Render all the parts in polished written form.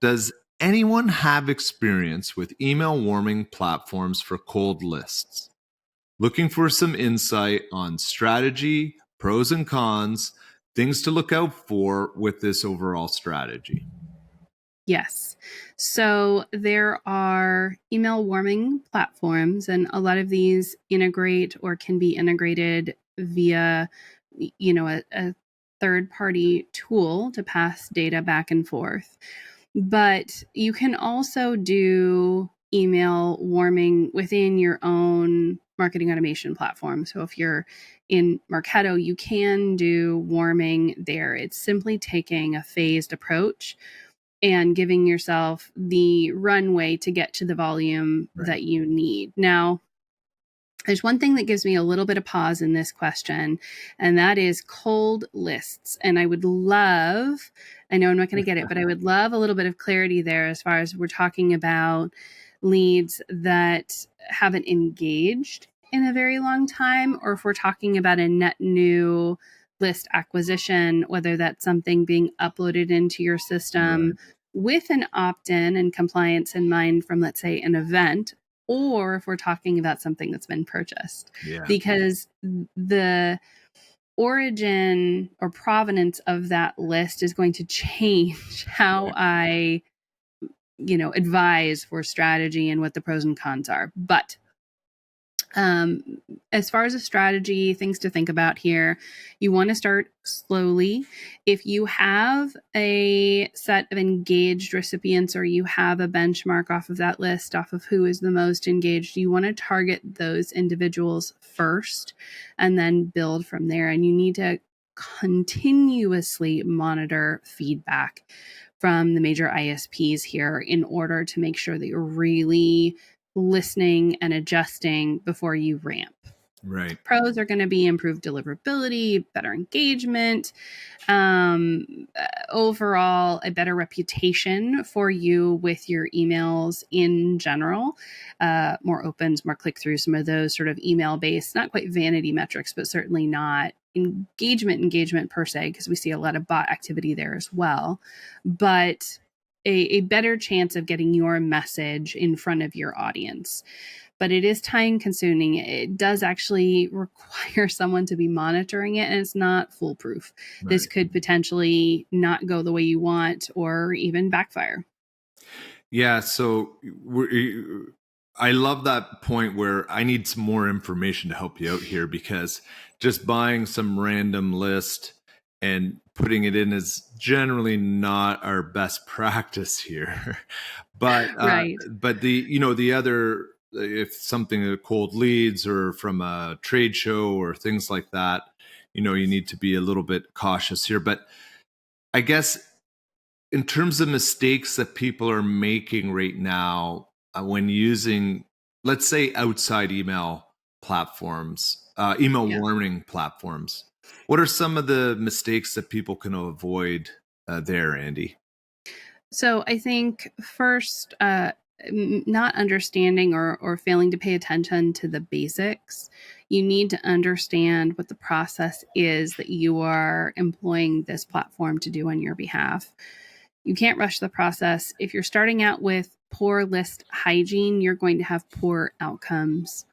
Does anyone have experience with email warming platforms for cold lists? Looking for some insight on strategy, pros and cons, things to look out for with this overall strategy. Yes. So there are email warming platforms, and a lot of these integrate or can be integrated via, a third-party tool to pass data back and forth. But you can also do email warming within your own marketing automation platform. So if you're in Marketo, you can do warming there. It's simply taking a phased approach and giving yourself the runway to get to the volume that you need. Now, there's one thing that gives me a little bit of pause in this question, and that is cold lists. And I would love, I know I'm not going to get it, but I would love a little bit of clarity there as far as we're talking about leads that haven't engaged in a very long time, or if we're talking about a net new list acquisition, whether that's something being uploaded into your system with an opt-in and compliance in mind from, let's say, an event, or if we're talking about something that's been purchased. Because the origin or provenance of that list is going to change how I, advise for strategy and what the pros and cons are. But as far as a strategy, things to think about here, you want to start slowly. If you have a set of engaged recipients or you have a benchmark off of that list, off of who is the most engaged, you want to target those individuals first and then build from there. And you need to continuously monitor feedback from the major ISPs here in order to make sure that you're really listening and adjusting before you ramp. Right. Pros are going to be improved deliverability, better engagement, overall a better reputation for you with your emails in general, more opens, more click-throughs, some of those sort of email-based, not quite vanity metrics, but certainly not engagement per se, because we see a lot of bot activity there as well. But a better chance of getting your message in front of your audience. But it is time consuming. It does actually require someone to be monitoring it, and it's not foolproof. This could potentially not go the way you want or even backfire. Yeah, so I love that point where I need some more information to help you out here, because just buying some random list and putting it in is generally not our best practice here. But but the other, if something cold leads or from a trade show or things like that, you need to be a little bit cautious here. But I guess in terms of mistakes that people are making right now when using, let's say, outside email platforms, warming platforms, what are some of the mistakes that people can avoid there, Andy? So I think first, not understanding or failing to pay attention to the basics. You need to understand what the process is that you are employing this platform to do on your behalf. You can't rush the process. If you're starting out with poor list hygiene, you're going to have poor outcomes.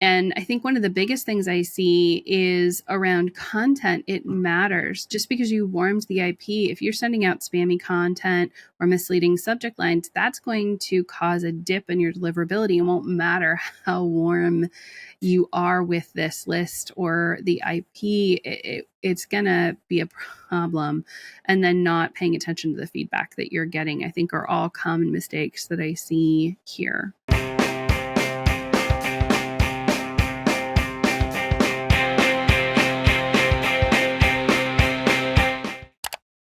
And I think one of the biggest things I see is around content. It matters. Just because you warmed the IP, if you're sending out spammy content or misleading subject lines, that's going to cause a dip in your deliverability. It won't matter how warm you are with this list or the IP. It's going to be a problem. And then not paying attention to the feedback that you're getting, I think, are all common mistakes that I see here.